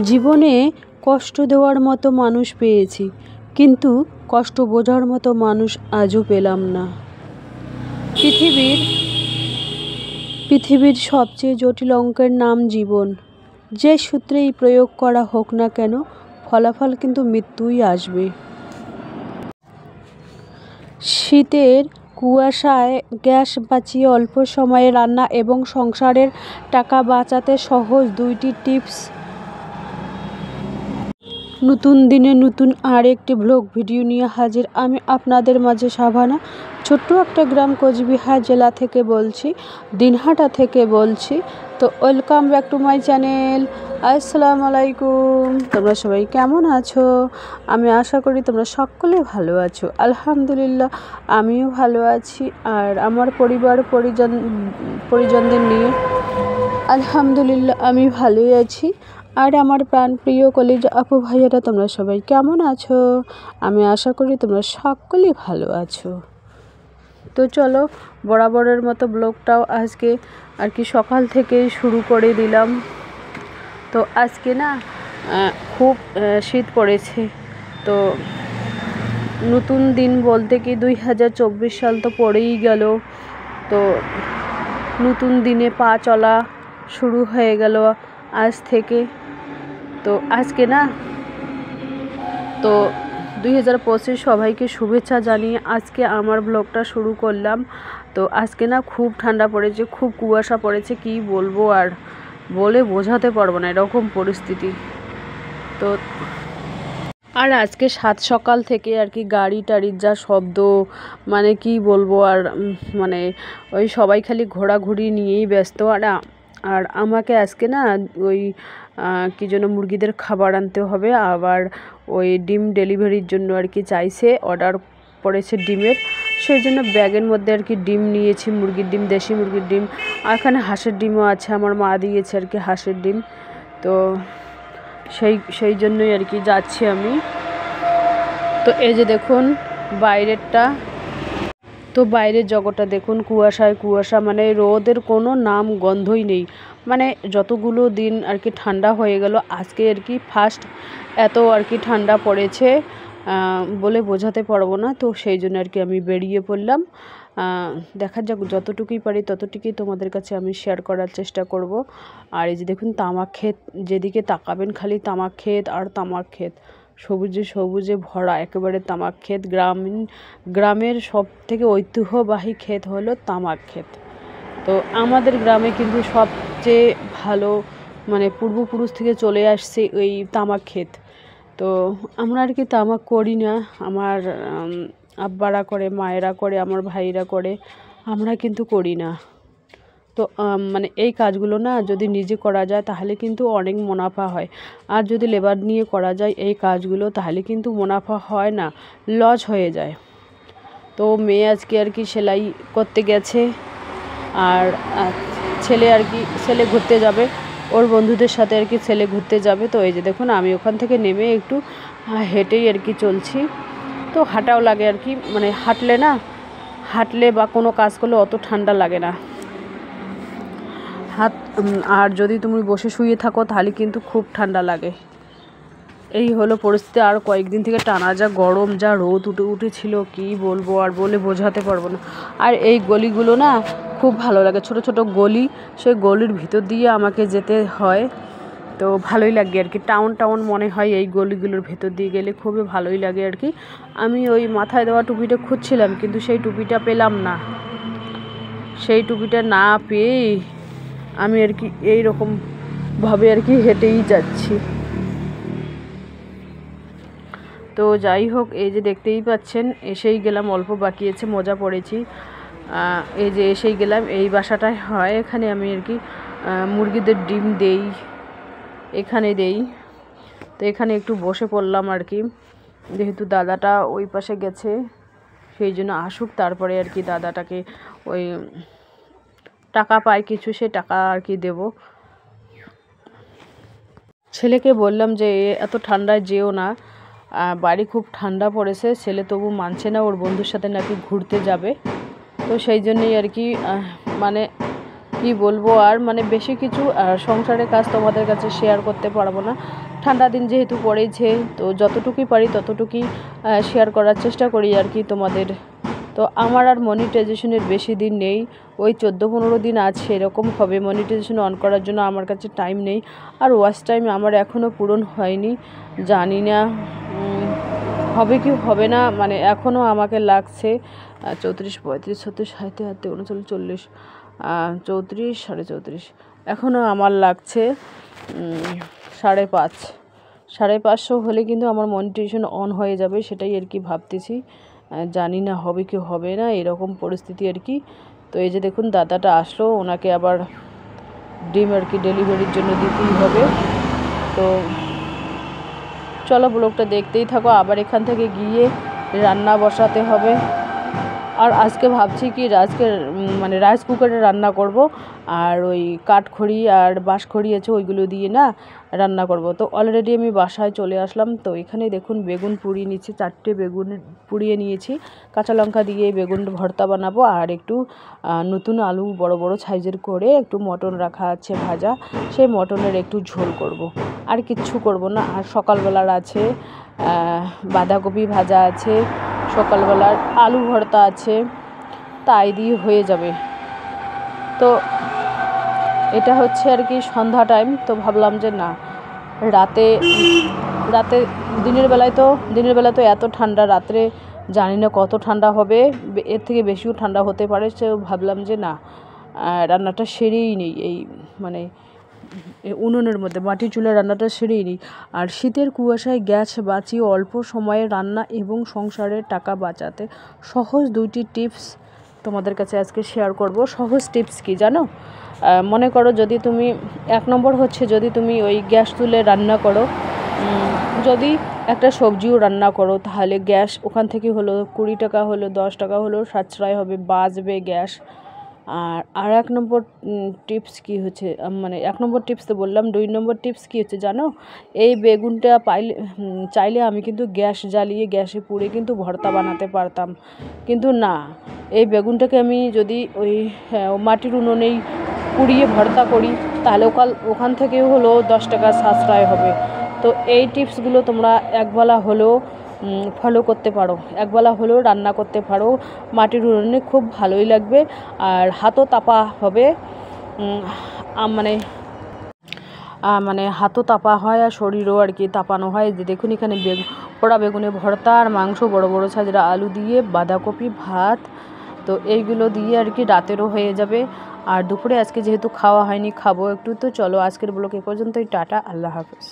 জীবনে কষ্ট দেওয়ার মতো মানুষ পেয়েছি, কিন্তু কষ্ট বোঝার মতো মানুষ আজও পেলাম না। পৃথিবীর সবচেয়ে জটিল অঙ্কের নাম জীবন। যে সূত্রেই প্রয়োগ করা হোক না কেন, ফলাফল কিন্তু মৃত্যুই আসবে। শীতের কুয়াশায় গ্যাস বাঁচিয়ে অল্প সময়ে রান্না এবং সংসারের টাকা বাঁচাতে সহজ 2টি টিপস। নতুন দিনে নতুন আর একটি ব্লগ ভিডিও নিয়ে হাজির আমি আপনাদের মাঝে শাবানা। ছোট্ট একটা গ্রাম কোচবিহার জেলা থেকে বলছি, দিনহাটা থেকে বলছি। তো welcome back to my channel. আসসালামু আলাইকুম। তোমরা সবাই কেমন আছো? আমি আশা করি তোমরা সকলে ভালো আছো। আলহামদুলিল্লাহ আমিও ভালো আছি, আর আমার পরিজনদের নিয়ে আলহামদুলিল্লাহ আমি ভালোই আছি। আর আমার প্রাণপ্রিয় কলিজা আপু ভাইয়ারা, তোমরা সবাই কেমন আছো? আমি আশা করি তোমরা সকলেই ভালো আছো। তো চলো, বরাবরের মতো ব্লগটাও আজকে আর কি সকাল থেকেই শুরু করে দিলাম। তো আজকে না খুব শীত পড়েছে। তো নতুন দিন বলতে কি 2024 সাল তো পড়েই গেল। তো নতুন দিনে পা চলা শুরু হয়ে গেল আজ থেকে। তো আজকে না 2025 সবাইকে শুভেচ্ছা জানিয়ে আজকে আমার ব্লগটা শুরু করলাম। তো আজকে না খুব ঠান্ডা পড়েছে, খুব কুয়াশা পড়েছে, কি বলবো আর বলে বোঝাতে পারবো না, এরকম পরিস্থিতি। তো আর আজকে সকাল থেকে আর কি গাড়ি টাড়ির যা শব্দ, মানে কি বলবো আর, মানে ওই সবাই খালি ঘোরাঘুরি নিয়েই ব্যস্ত। আর আমাকে আজকে না ওই কি যেন মুরগিদের খাবার আনতে হবে, আবার ওই ডিম ডেলিভারির জন্য আর কি চাইছে, অর্ডার পড়েছে ডিমের। সেই জন্য ব্যাগের মধ্যে আর কি ডিম নিয়েছি, মুরগির ডিম, দেশি মুরগির ডিম, আর এখানে হাঁসের ডিমও আছে, আমার মা দিয়েছে আর কি হাঁসের ডিম। তো সেই জন্যই আর কি যাচ্ছি আমি। তো এই যে দেখুন বাইরেরটা, তো বাইরের জগৎটা দেখুন, কুয়াশায় কুয়াশা, মানে রোদের কোনো নাম গন্ধই নেই। মানে যতগুলো দিন আর কি ঠান্ডা হয়ে গেল, আজকে আর কি ফার্স্ট এত আর কি ঠান্ডা পড়েছে বলে বোঝাতে পারবো না। তো সেই জন্য আর কি আমি বেরিয়ে পড়লাম। দেখা যাক, যতটুকুই পারি ততটুকুই তোমাদের কাছে আমি শেয়ার করার চেষ্টা করব। আর এই যে দেখুন তামাক ক্ষেত, যেদিকে তাকাবেন খালি তামাক ক্ষেত আর তামাক ক্ষেত, সবুজে সবুজে ভরা একেবারে তামাক ক্ষেত। গ্রামের সব থেকে ঐতিহ্যবাহী ক্ষেত হলো তামাক ক্ষেত। তো আমাদের গ্রামে কিন্তু সবচেয়ে ভালো, মানে পূর্বপুরুষ থেকে চলে আসছে ওই তামাক ক্ষেত। তো আমরা আর কি তামাক করি না, আমার আব্বারা করে, মায়েরা করে, আমার ভাইরা করে, আমরা কিন্তু করি না। তো মানে এই কাজগুলো না যদি নিজে করা যায় তাহলে কিন্তু অনেক মুনাফা হয়, আর যদি লেবার নিয়ে করা যায় এই কাজগুলো তাহলে কিন্তু মুনাফা হয় না, লস হয়ে যায়। তো মেয়ে আজকে আর কি সেলাই করতে গেছে, আর ছেলে ঘুরতে যাবে, ওর বন্ধুদের সাথে আর কি ছেলে ঘুরতে যাবে। তো এই যে দেখুন আমি ওখান থেকে নেমে একটু হেঁটেই আর কি চলছি। তো হাঁটাও লাগে আর কি, মানে হাঁটলে বা কোনো কাজ করলে অত ঠান্ডা লাগে না আর যদি তুমি বসে শুয়ে থাকো তাহলে কিন্তু খুব ঠান্ডা লাগে। এই হলো পরিস্থিতি। আর কয়েকদিন থেকে টানা যা গরম, যা রোদ উঠেছিল, কি বলবো আর বলে বোঝাতে পারবো না। আর এই গলিগুলো না খুব ভালো লাগে, ছোট ছোট গলি, সেই গলির ভিতর দিয়ে আমাকে যেতে হয়। তো ভালোই লাগে আর কি, টাউন মনে হয় এই গলিগুলোর ভেতর দিয়ে গেলে, খুবই ভালোই লাগে আর কি। আমি ওই মাথায় দেওয়া টুপিটা খুঁজছিলাম, কিন্তু সেই টুপিটা পেলাম না। সেই টুপিটা না পেয়ে আমি আর কি এইরকমভাবে আর কি হেঁটেই যাচ্ছি। তো যাই হোক, এই যে দেখতেই পাচ্ছেন এসেই গেলাম, অল্প বাকি আছে, মজা পড়েছি। এই যে এসেই গেলাম, এই বাসাটায় হয়, এখানে আমি আর কি মুরগিদের ডিম দেই, এখানে দেই। তো এখানে একটু বসে পড়লাম আর কি, যেহেতু দাদাটা ওই পাশে গেছে, সেই জন্য আসুক, তারপরে আর কি দাদাটাকে ওই টাকা পায় কিছু, সে টাকা আর কি দেব। ছেলেকে বললাম যে এত ঠান্ডায় যেও না, বাড়ি খুব ঠান্ডা পড়েছে। ছেলে তবু মানছে না, ওর বন্ধুর সাথে নাকি ঘুরতে যাবে। তো সেই জন্যই আর কি মানে কি বলবো আর, মানে বেশি কিছু সংসারের কাজ তোমাদের কাছে শেয়ার করতে পারবো না। ঠান্ডা দিন যেহেতু পড়েছে, তো যতটুকুই পারি ততটুকুই শেয়ার করার চেষ্টা করি আর কি তোমাদের। তো আমার আর মনিটাইজেশনের বেশি দিন নেই, ওই 14-15 দিন আছে এরকম হবে। মনিটাইজেশন অন করার জন্য আমার কাছে টাইম নেই, আর ওয়াচ টাইম আমার এখনও পূরণ হয়নি। জানি না হবে কি হবে না, মানে এখনও আমাকে লাগছে 34, 35, 36, 37, 38, 39, 40, 34, 34, এখনও আমার লাগছে 550। 550 হলে কিন্তু আমার মনিটাইজেশন অন হয়ে যাবে, সেটাই আর কি ভাবতেছি। জানি না হবে কি হবে না, এরকম পরিস্থিতি আর কি। তো এই যে দেখুন দাদাটা আসলো, ওনাকে আবার ডিম আর কি ডেলিভারির জন্য দিতেই হবে। তো চলো ব্লগটা দেখতেই থাকো। আবার এখান থেকে গিয়ে রান্না বসাতে হবে। আর আজকে ভাবছি কি মানে রাইস কুকারে রান্না করব, আর ওই কাঠখড়ি আর বাঁশখড়ি আছে ওইগুলো দিয়ে না রান্না করব। তো অলরেডি আমি বাসায় চলে আসলাম। তো এখানে দেখুন বেগুন পুড়িয়ে নিয়েছি, 4টে বেগুন পুড়িয়ে নিয়েছি। কাঁচা লঙ্কা দিয়ে বেগুন ভর্তা বানাবো, আর একটু নতুন আলু বড় বড় সাইজের করে একটু মটন রাখা আছে ভাজা, সেই মটনের একটু ঝোল করব। আর কিচ্ছু করব না। আর সকালবেলার আছে বাঁধাকপি ভাজা আছে, সকালবেলার আলু ভর্তা আছে, তাই দিয়ে হয়ে যাবে। তো এটা হচ্ছে আর কি সন্ধ্যা টাইম। তো ভাবলাম যে না, রাতে দিনের বেলা তো এত ঠান্ডা, রাত্রে জানি না কত ঠান্ডা হবে, এর থেকে বেশিও ঠান্ডা হতে পারে। সে ভাবলাম যে না, রান্নাটা সেরেই নেই, এই মানে উনুনের মধ্যে মাটির চুলায় রান্নাটা সেরেই নিই। আর শীতের কুয়াশায় গ্যাস বাঁচিয়ে অল্প সময়ে রান্না এবং সংসারের টাকা বাঁচাতে সহজ 2টি টিপস তোমাদের কাছে আজকে শেয়ার করব। সহজ টিপস কি জানো? মনে করো যদি তুমি 1 নম্বর হচ্ছে, যদি তুমি ওই গ্যাস তুলে রান্না করো, যদি একটা সবজিও রান্না করো, তাহলে গ্যাস ওখান থেকে হলো 20 টাকা হলো 10 টাকা হলো সাশ্রয় হবে, বাঁচবে গ্যাস। আর 1 নম্বর টিপস কি হচ্ছে, মানে 1 নম্বর টিপস তো বললাম, 2 নম্বর টিপস কি হচ্ছে জানো? এই বেগুনটা চাইলে আমি কিন্তু গ্যাস জ্বালিয়ে গ্যাসে পুড়ে কিন্তু ভর্তা বানাতে পারতাম, কিন্তু না, এই বেগুনটাকে আমি যদি ওই মাটির উনুনেই পুড়িয়ে ভর্তা করি, তাহলে ওখান থেকেও হলো 10 টাকা সাশ্রয় হবে। তো এই টিপসগুলো তোমরা একবেলা হলেও ফলো করতে পারো, একবেলা হলেও রান্না করতে পারো। মাটির উনুনে খুব ভালোই লাগবে, আর হাতও তাপা হবে, মানে হাতও তাপা হয় আর শরীরও আর কি তাপানো হয়। যে দেখুন এখানে পোড়া বেগুনে ভর্তা আর মাংস, বড় বড় সাইজের আলু দিয়ে বাঁধাকপি ভাত, তো এইগুলো দিয়ে আর কি রাতেরও হয়ে যাবে। আর দুপুরে আজকে যেহেতু খাওয়া হয়নি, খাবো একটু। তো চলো আজকের ব্লগ এ পর্যন্তই, টাটা, আল্লাহ হাফেজ।